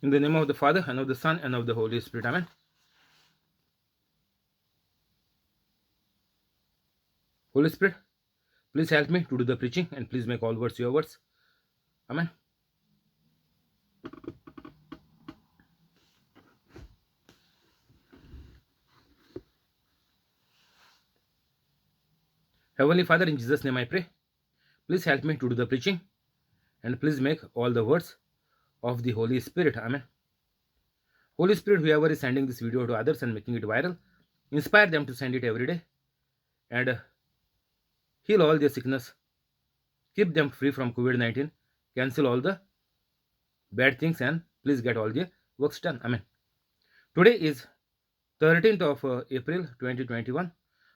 In the name of the Father, and of the Son, and of the Holy Spirit. Amen. Holy Spirit, please help me to do the preaching, and please make all words your words. Amen. Heavenly Father, in Jesus' name I pray. Please help me to do the preaching, and please make all the words of the Holy Spirit. Amen. Holy Spirit, whoever is sending this video to others and making it viral, inspire them to send it every day, and heal all their sickness, keep them free from COVID-19, cancel all the bad things, and please get all the works done. Amen. Today is 13th of April 2021.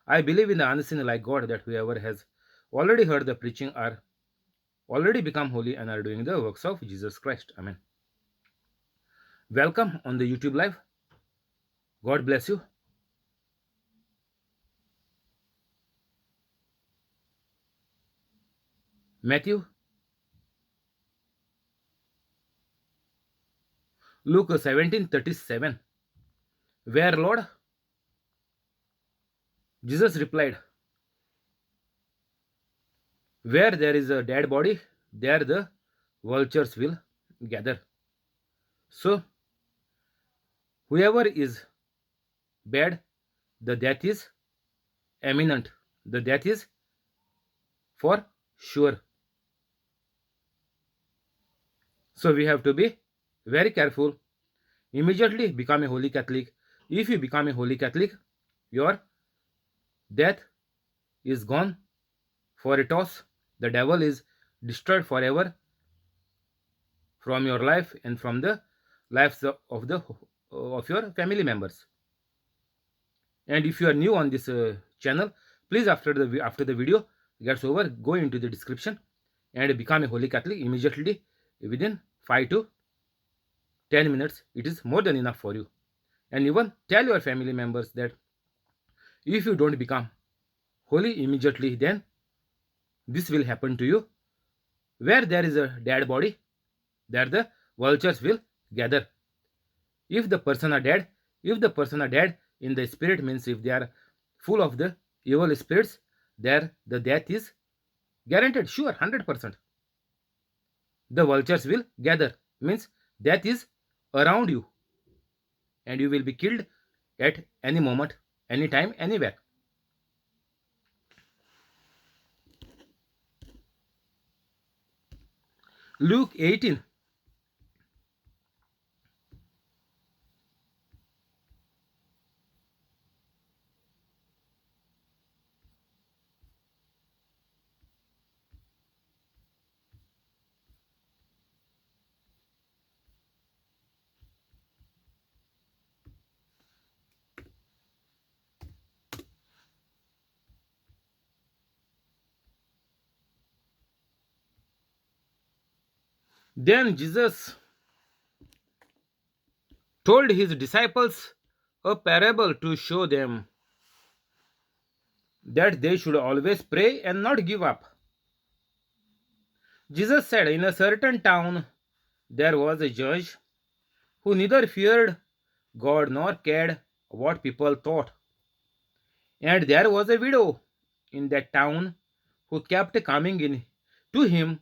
I believe in the unseen like God that whoever has already heard the preaching are already become holy and are doing the works of Jesus Christ. Amen. Welcome on the YouTube live. God bless you. Matthew, Luke 17:37. Where, Lord? Jesus replied, where there is a dead body, there the vultures will gather. So, whoever is bad, the death is imminent. The death is for sure. So, we have to be very careful. Immediately become a holy Catholic. If you become a holy Catholic, your death is gone for a toss. The devil is destroyed forever from your life and from the lives of your family members. And if you are new on this channel, please after the video gets over, go into the description and become a holy Catholic immediately within 5 to 10 minutes. It is more than enough for you. And even tell your family members that if you don't become holy immediately, then this will happen to you. Where there is a dead body, there the vultures will gather. If the person are dead, in the spirit, means if they are full of the evil spirits, there the death is guaranteed, sure, 100%. The vultures will gather, means death is around you and you will be killed at any moment, anytime, anywhere. Luke 18. Then Jesus told his disciples a parable to show them that they should always pray and not give up. Jesus said, in a certain town there was a judge who neither feared God nor cared what people thought. And there was a widow in that town who kept coming in to him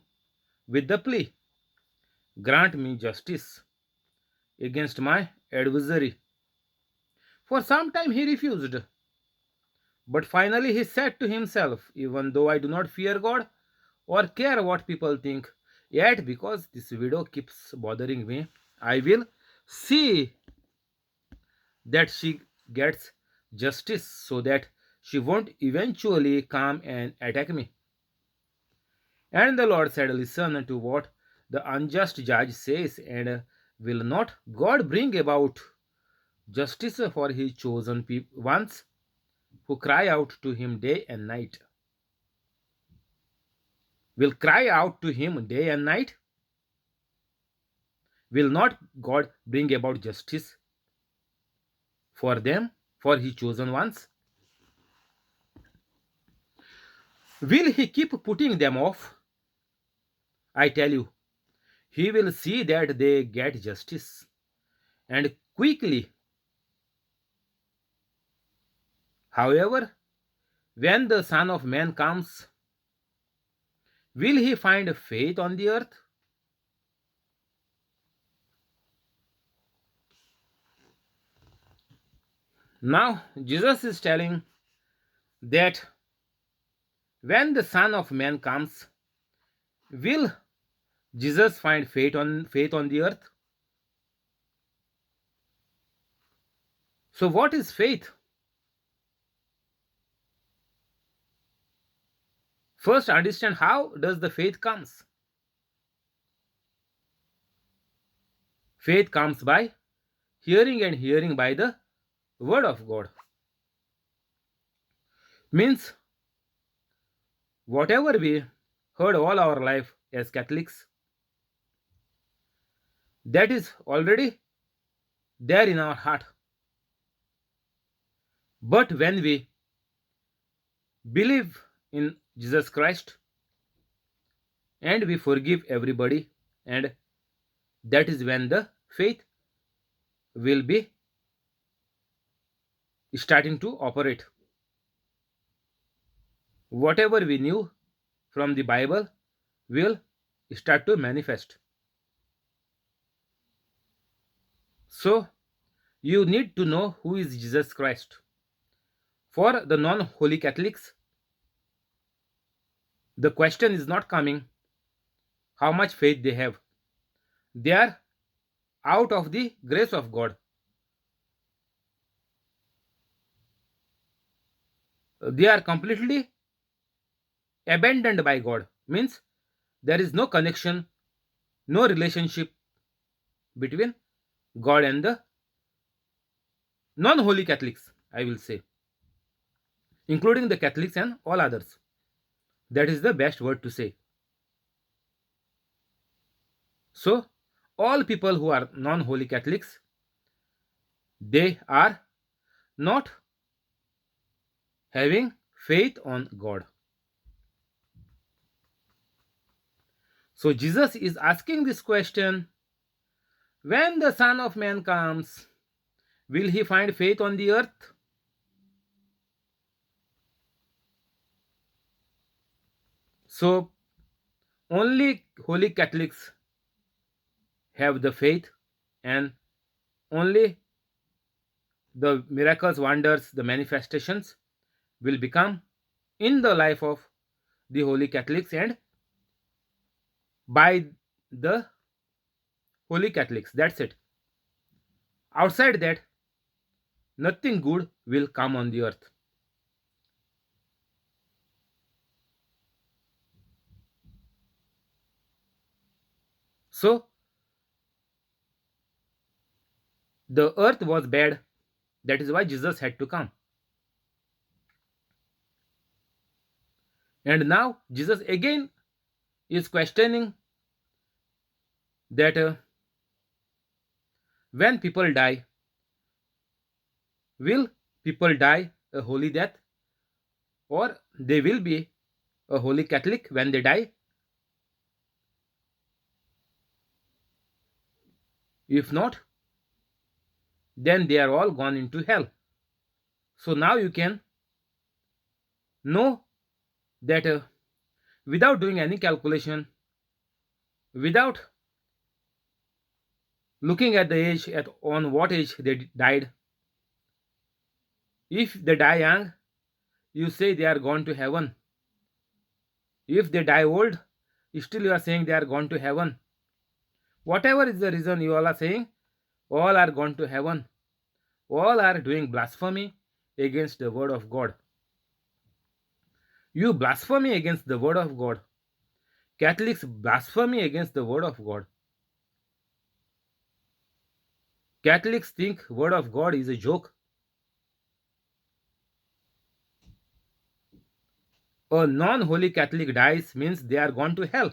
with the plea, grant me justice against my adversary. For some time he refused. But finally he said to himself, even though I do not fear God or care what people think, yet because this widow keeps bothering me, I will see that she gets justice so that she won't eventually come and attack me. And the Lord said, listen to what the unjust judge says, and will not God bring about justice for his chosen ones who cry out to him day and night? Will cry out to him day and night? Will not God bring about justice for them, for his chosen ones? Will he keep putting them off? I tell you, he will see that they get justice. and quickly. However, when the Son of Man comes, will he find faith on the earth? Now, Jesus is telling that when the Son of Man comes, will Jesus find faith on the earth? So, what is faith? First, understand how does the faith comes. Faith comes by hearing, and hearing by the word of God. Means whatever we heard all our life as Catholics, that is already there in our heart. But when we believe in Jesus Christ and we forgive everybody, and that is when the faith will be starting to operate. Whatever we knew from the Bible will start to manifest. So, you need to know who is Jesus Christ. For the non holy Catholics, the question is not coming how much faith they have. They are out of the grace of God. They are completely abandoned by God. Means there is no connection, no relationship between God and the non holy Catholics, I will say, including the Catholics and all others. That is the best word to say. So, all people who are non holy Catholics, they are not having faith on God. So, Jesus is asking this question: when the Son of Man comes, will he find faith on the earth? So, only holy Catholics have the faith, and only the miracles, wonders, the manifestations will become in the life of the holy Catholics and by the holy Catholics. That's it. Outside that, nothing good will come on the earth. So, the earth was bad. That is why Jesus had to come. And now, Jesus again is questioning that when people die, will people die a holy death, or they will be a holy Catholic when they die? If not, then they are all gone into hell. So now you can know that without doing any calculation, without looking at the age, at on what age they died, if they die young, you say they are gone to heaven. If they die old, still you are saying they are gone to heaven. Whatever is the reason, you all are saying all are gone to heaven. All are doing blasphemy against the word of God. You blasphemy against the word of God. Catholics blasphemy against the word of God. Catholics think word of God is a joke. A non-holy Catholic dies means they are gone to hell.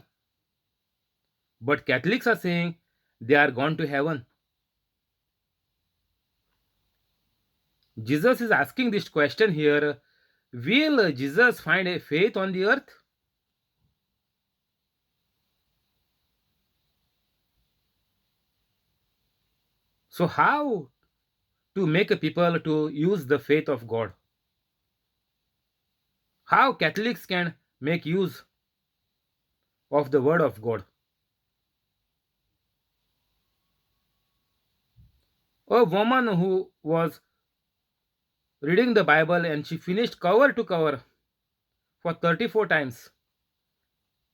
But Catholics are saying they are gone to heaven. Jesus is asking this question here: will Jesus find a faith on the earth? So how to make people to use the faith of God? How Catholics can make use of the word of God? A woman who was reading the Bible and she finished cover to cover for 34 times,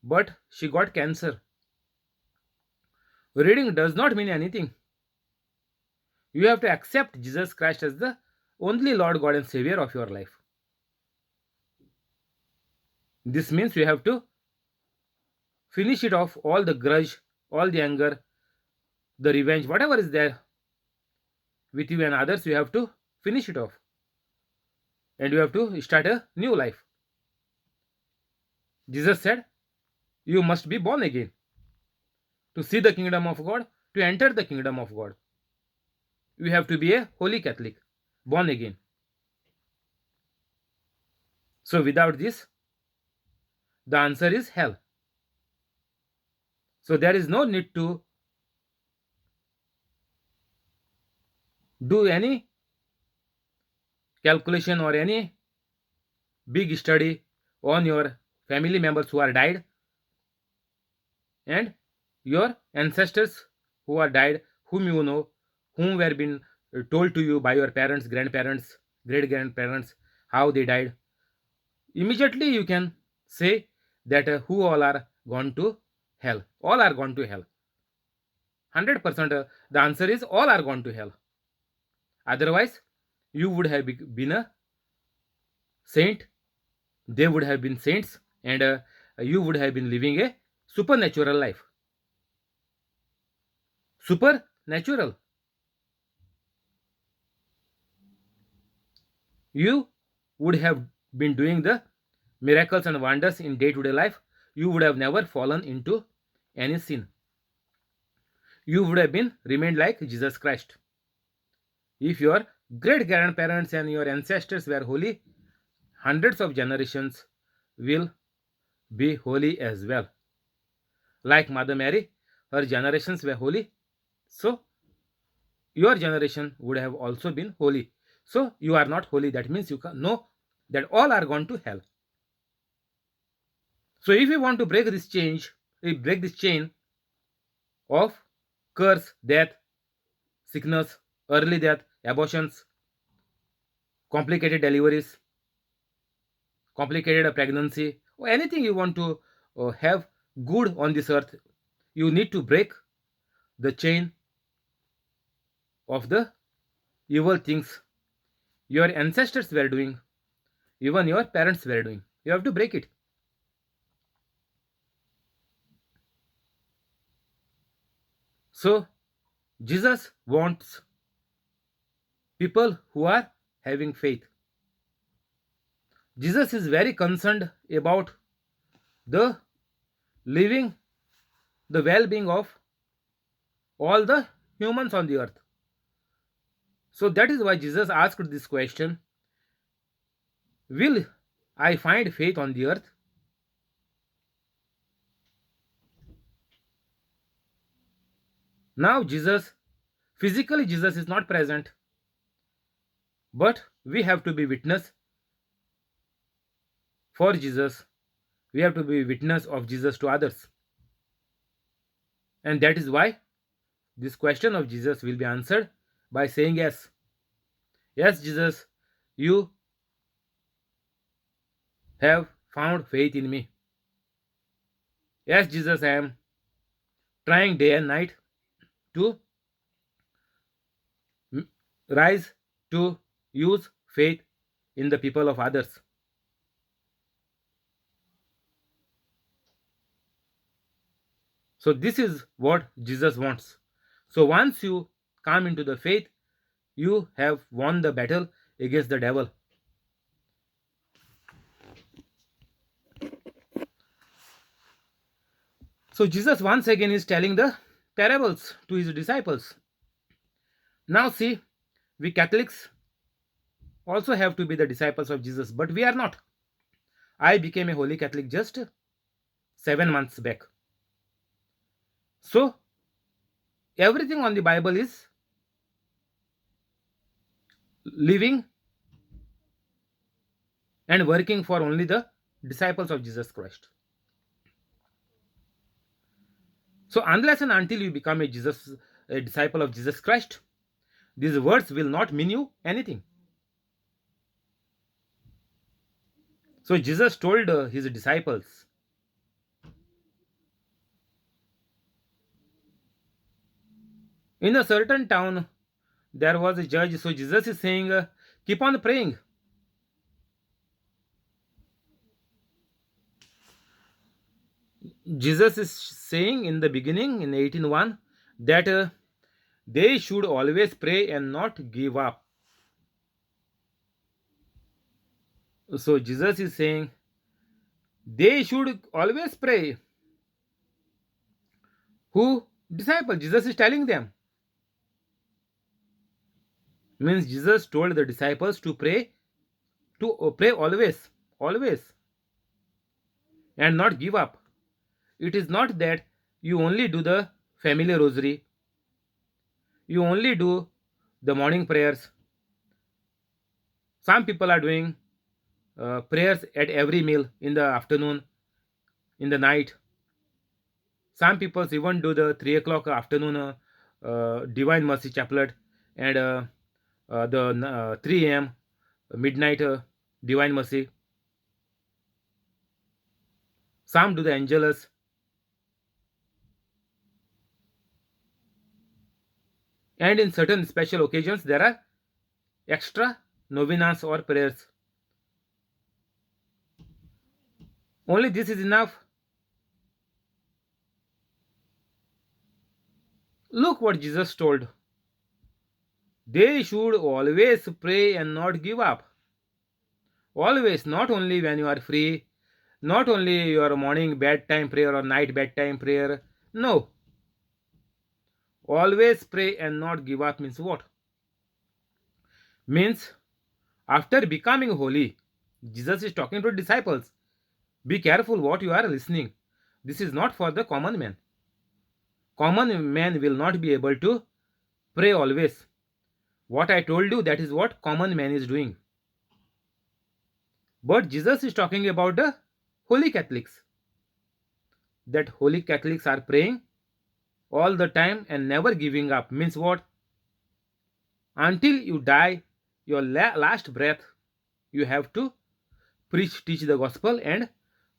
but she got cancer. Reading does not mean anything. You have to accept Jesus Christ as the only Lord God and Savior of your life. This means you have to finish it off, all the grudge, all the anger, the revenge, whatever is there with you and others, you have to finish it off. And you have to start a new life. Jesus said, you must be born again to see the kingdom of God, to enter the kingdom of God. You have to be a holy Catholic, born again. So without this, the answer is hell. So there is no need to do any calculation or any big study on your family members who are died and your ancestors who are died, whom you know, whom were been told to you by your parents, grandparents, great grandparents, how they died. Immediately you can say that who all are gone to hell. All are gone to hell. 100% the answer is all are gone to hell. Otherwise, you would have been a saint, they would have been saints, and you would have been living a supernatural life. Supernatural. You would have been doing the miracles and wonders in day to day life. You would have never fallen into any sin. You would have been remained like Jesus Christ. If your great grandparents and your ancestors were holy, hundreds of generations will be holy as well. Like Mother Mary, her generations were holy, so your generation would have also been holy. So you are not holy. That means you can know that all are gone to hell. So if you want to break this chain of curse, death, sickness, early death, abortions, complicated deliveries, complicated pregnancy, or anything you want to have good on this earth, you need to break the chain of the evil things your ancestors were doing, even your parents were doing. You have to break it. So, Jesus wants people who are having faith. Jesus is very concerned about the living, the well being of all the humans on the earth. So, that is why Jesus asked this question: will I find faith on the earth? Now, physically, Jesus is not present, but we have to be witness for Jesus. We have to be witness of Jesus to others. And that is why this question of Jesus will be answered by saying yes. Yes, Jesus, you have found faith in me. Yes, Jesus, I am trying day and night to rise to use faith in the people of others. So, this is what Jesus wants. So, once you come into the faith, you have won the battle against the devil. So, Jesus once again is telling the parables to his disciples. Now, see, we Catholics also have to be the disciples of Jesus, but we are not. I became a holy Catholic just 7 months back. So, everything on the Bible is living and working for only the disciples of Jesus Christ. So unless and until you become a disciple of Jesus Christ, these words will not mean you anything. So Jesus told his disciples, in a certain town there was a judge. So Jesus is saying, keep on praying. Jesus is saying in the beginning in 18:1 that they should always pray and not give up. So Jesus is saying they should always pray. Who? Disciple. Jesus is telling them. Means Jesus told the disciples to pray always, always, and not give up. It is not that you only do the family rosary, you only do the morning prayers. Some people are doing prayers at every meal, in the afternoon, in the night. Some people even do the 3 o'clock afternoon Divine Mercy Chaplet, and the 3 a.m. midnight Divine Mercy. Some do the Angelus. And in certain special occasions, there are extra novenas or prayers. Only this is enough. Look what Jesus told. They should always pray and not give up. Always, not only when you are free, not only your morning bedtime prayer or night bedtime prayer. No. Always pray and not give up means what? Means after becoming holy, Jesus is talking to disciples. Be careful what you are listening. This is not for the common man. Common man will not be able to pray always. What I told you, that is what common man is doing. But Jesus is talking about the holy Catholics. That holy Catholics are praying all the time and never giving up. Means what? Until you die, your last breath, you have to preach, teach the gospel, and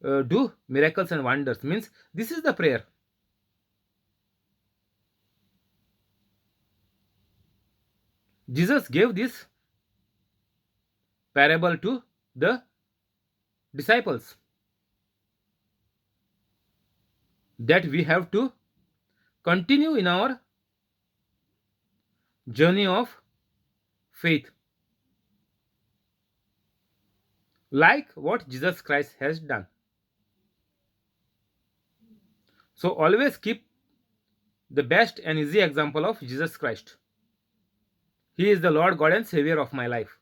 do miracles and wonders. Means this is the prayer. Jesus gave this parable to the disciples, that we have to continue in our journey of faith, like what Jesus Christ has done. So always keep the best and easy example of Jesus Christ. He is the Lord God and Savior of my life.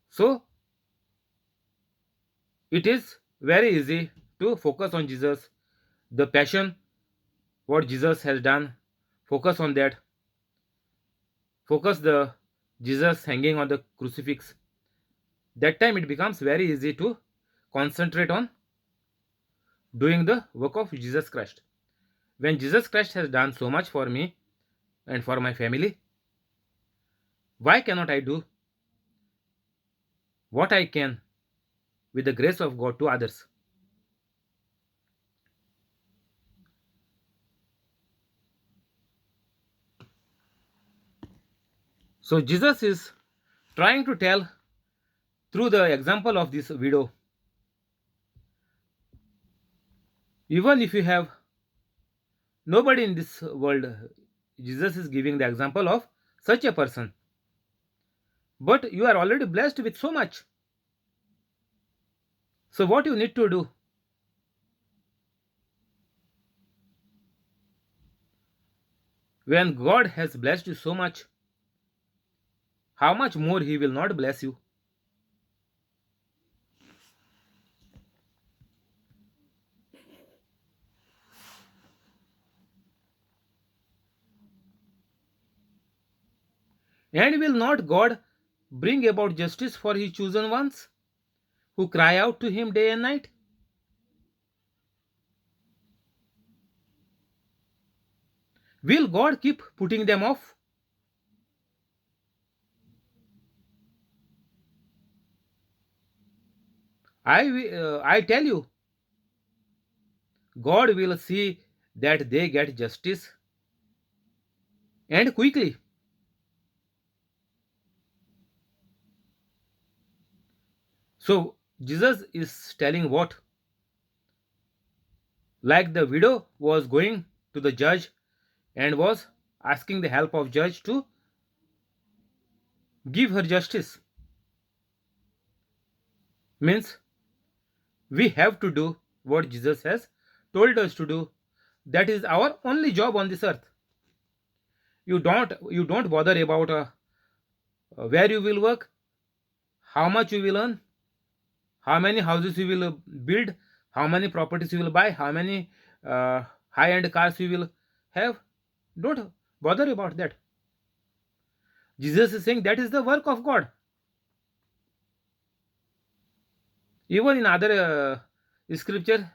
So it is very easy to focus on Jesus, the passion, what Jesus has done. Focus on that. Focus the Jesus hanging on the crucifix. That time it becomes very easy to concentrate on doing the work of Jesus Christ. When Jesus Christ has done so much for me and for my family, why cannot I do what I can with the grace of God to others? So Jesus is trying to tell through the example of this widow, even if you have nobody in this world, Jesus is giving the example of such a person. But you are already blessed with so much. So what you need to do? When God has blessed you so much, how much more He will not bless you? And will not God bring about justice for his chosen ones who cry out to him day and night? Will God keep putting them off? I tell you, God will see that they get justice and quickly. So Jesus is telling what? Like the widow was going to the judge and was asking the help of judge to give her justice. Means we have to do what Jesus has told us to do. That is our only job on this earth. You don't bother about where you will work, how much you will earn, how many houses you will build, how many properties you will buy, how many high end cars you will have. Don't bother about that. Jesus is saying that is the work of God. Even in other scripture,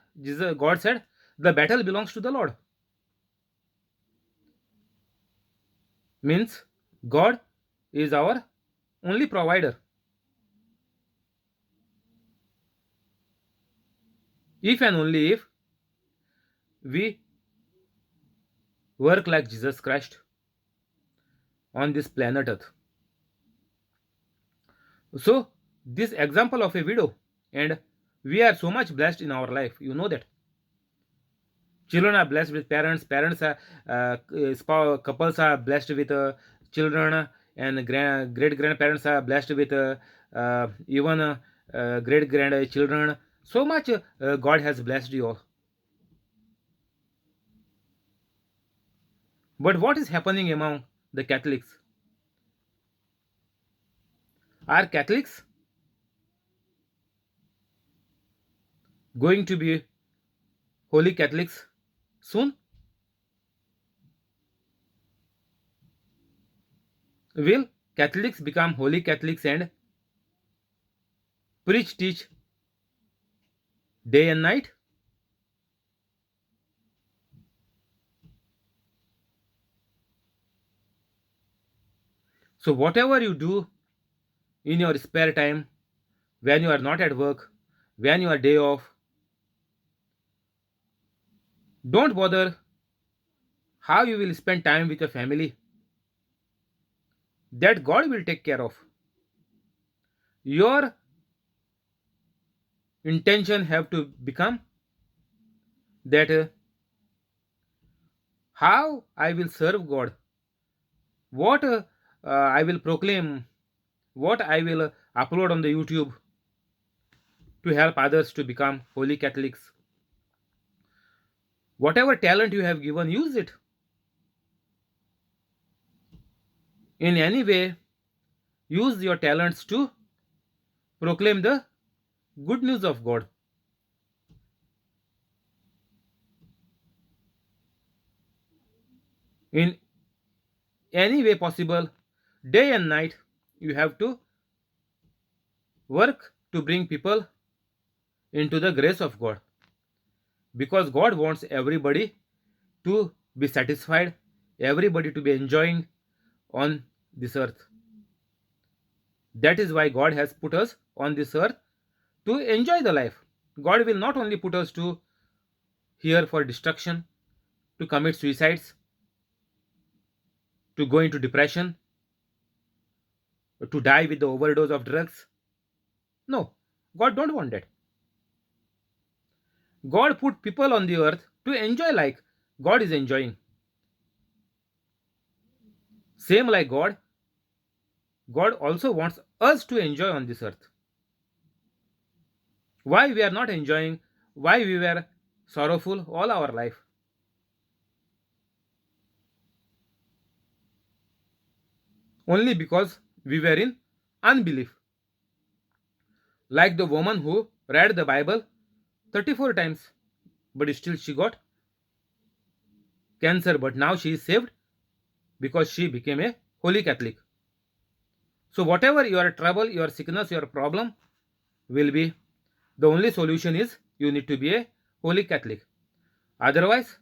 God said, the battle belongs to the Lord. Means God is our only provider. If and only if we work like Jesus Christ on this planet Earth. So, this example of a widow, and we are so much blessed in our life. You know that children are blessed with parents. Parents are couples are blessed with children, and great grandparents are blessed with even great grandchildren. So much God has blessed you all. But what is happening among the Catholics? Are Catholics going to be holy Catholics soon? Will Catholics become holy Catholics and preach, teach day and night? So, whatever you do in your spare time, when you are not at work, when you are day off, don't bother how you will spend time with your family. That God will take care of. Your intention have to become that how I will serve God, what I will proclaim, what I will upload on the YouTube to help others to become holy Catholics. Whatever talent you have given, use it in any way. Use your talents to proclaim the good news of God. In any way possible, day and night, you have to work to bring people into the grace of God. Because God wants everybody to be satisfied, everybody to be enjoying on this earth. That is why God has put us on this earth to enjoy the life. God will not only put us to here for destruction, to commit suicides, to go into depression, to die with the overdose of drugs. No, God don't want that. God put people on the earth to enjoy like God is enjoying. Same like God also wants us to enjoy on this earth. Why we are not enjoying? Why we were sorrowful all our life? Only because we were in unbelief. Like the woman who read the Bible 34 times, but still she got cancer, but now she is saved because she became a holy Catholic. So whatever your trouble, your sickness, your problem will be, the only solution is you need to be a holy Catholic. Otherwise,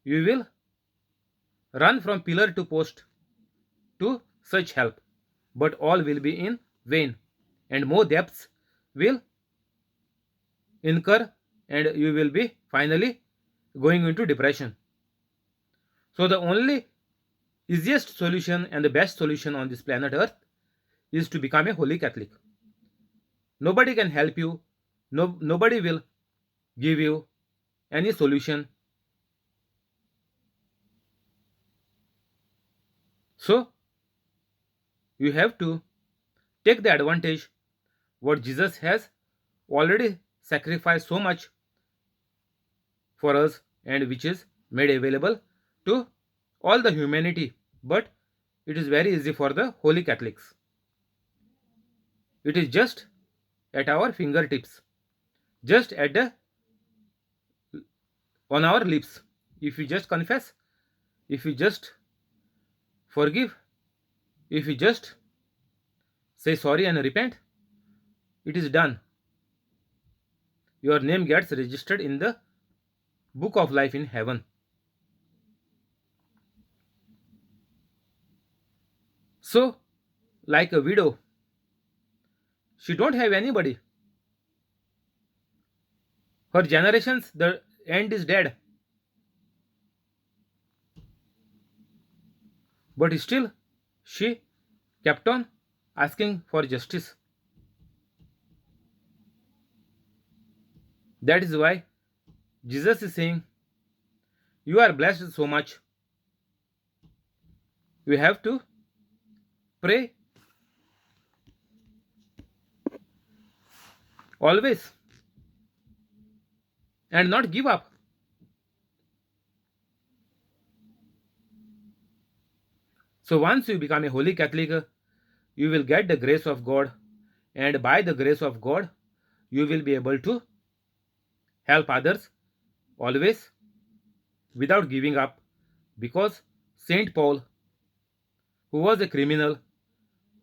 you will run from pillar to post to such help, but all will be in vain, and more depths will incur, and you will be finally going into depression. So the only easiest solution and the best solution on this planet Earth is to become a holy Catholic. Nobody can help you. No, nobody will give you any solution. So you have to take the advantage what Jesus has already sacrificed so much for us, and which is made available to all the humanity. But it is very easy for the holy Catholics. It is just at our fingertips, just at the on our lips. If we just confess, if we just forgive, if we just say sorry and repent, it is done. Your name gets registered in the book of life in heaven. So, like a widow, she don't have anybody. Her generations, the end is dead. But still, she kept on asking for justice. That is why Jesus is saying, you are blessed so much. You have to pray always and not give up. So once you become a holy Catholic, you will get the grace of God, and by the grace of God, you will be able to help others always without giving up, because Saint Paul, who was a criminal,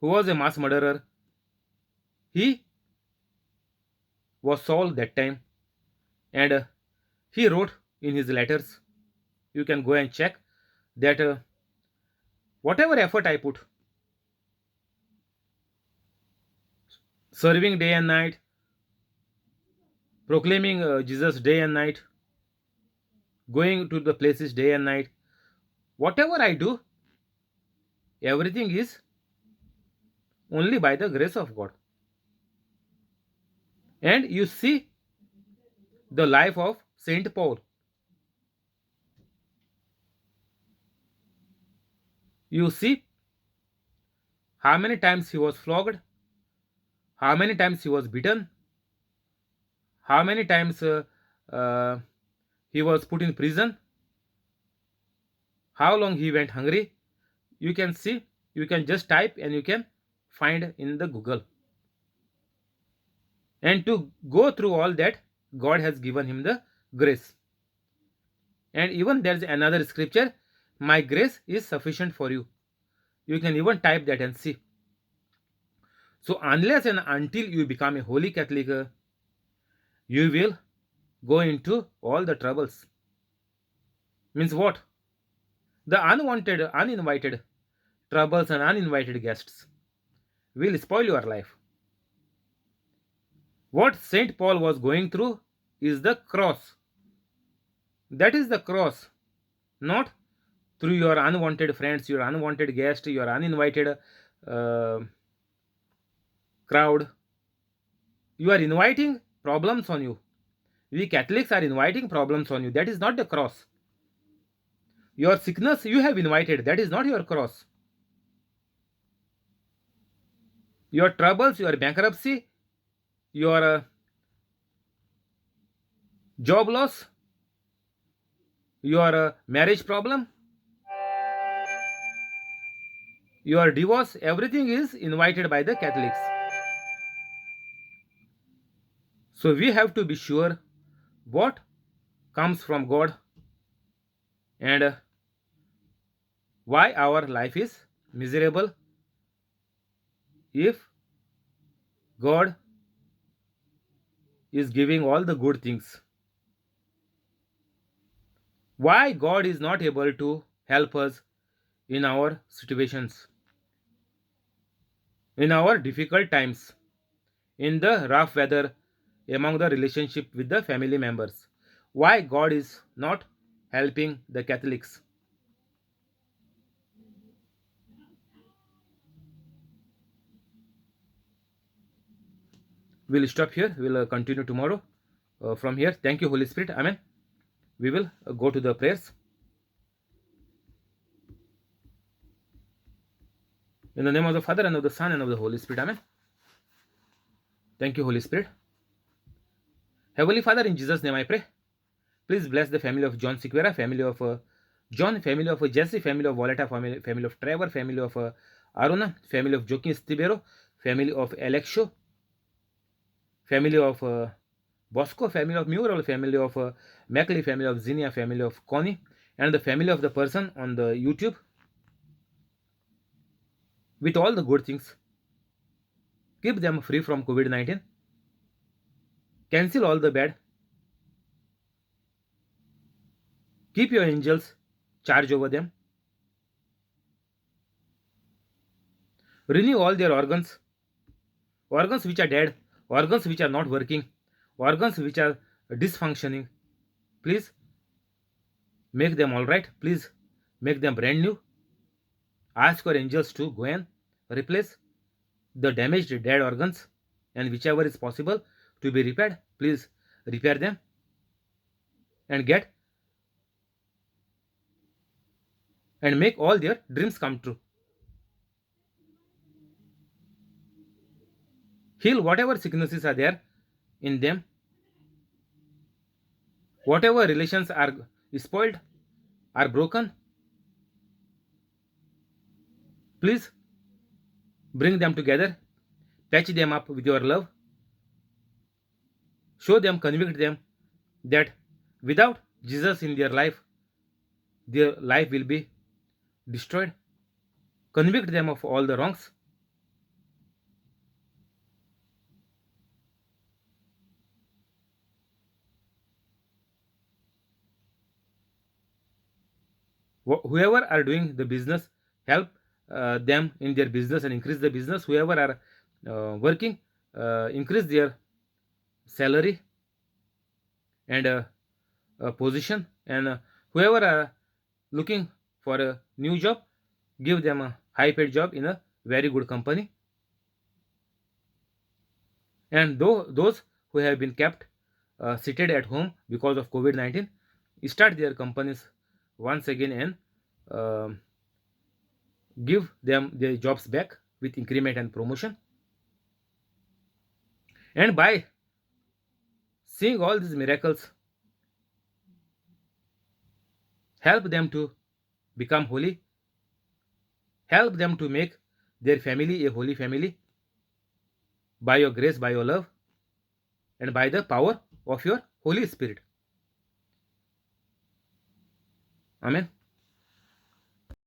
who was a mass murderer, he was Saul that time, and he wrote in his letters, you can go and check that whatever effort I put, serving day and night, proclaiming Jesus day and night, going to the places day and night, whatever I do, everything is only by the grace of God. And you see the life of Saint Paul. You see how many times he was flogged, how many times he was beaten, how many times uh, he was put in prison, how long he went hungry. You can see, you can just type and you can find in the Google. And to go through all that, God has given him the grace. And even there's another scripture, my grace is sufficient for you. You can even type that and see. So unless and until you become a holy Catholic, you will go into all the troubles. Means what? The unwanted, uninvited troubles and uninvited guests will spoil your life. What Saint Paul was going through is the cross. That is the cross, not through your unwanted friends, your unwanted guest, your uninvited uh, crowd. You are inviting problems on you. We Catholics are inviting problems on you. That is not the cross. Your sickness you have invited. That is not your cross. Your troubles, your bankruptcy, your job loss, your marriage problem, your divorce, everything is invited by the Catholics. So we have to be sure what comes from God, and why our life is miserable, if God is giving all the good things, why God is not able to help us in our situations, in our difficult times, in the rough weather, among the relationship with the family members? Why God is not helping the Catholics? We'll stop here. We'll continue tomorrow from here. Thank you, Holy Spirit. Amen. We will go to the prayers. In the name of the Father, and of the Son, and of the Holy Spirit. Amen. Thank you, Holy Spirit. Heavenly Father, in Jesus' name I pray. Please bless the family of John Sequeira, family of John, family of Jesse, family of Volata, family of Trevor, family of Aruna, family of Joaquin Stibero, family of Alexio, family of Bosco, family of Mural, family of Mackley, family of Zinnia, family of Connie, and the family of the person on the YouTube with all the good things. Keep them free from COVID 19. Cancel all the bad. Keep your angels charge over them. Renew all their organs, organs which are dead, organs which are not working, organs which are dysfunctioning. Please make them all right. Please make them brand new. Ask your angels to go and replace the damaged dead organs, and whichever is possible to be repaired, please repair them and get and make all their dreams come true. Heal whatever sicknesses are there in them, whatever relations are spoiled, are broken. Please bring them together, patch them up with your love, show them, convict them that without Jesus in their life will be destroyed. Convict them of all the wrongs. Whoever are doing the business, help them in their business and increase the business. Whoever are working, increase their salary and position, and whoever are looking for a new job, give them a high paid job in a very good company. And those who have been kept seated at home because of COVID 19, start their companies once again and give them their jobs back with increment and promotion. And by seeing all these miracles, help them to become holy, help them to make their family a holy family by your grace, by your love, and by the power of your Holy Spirit. Amen.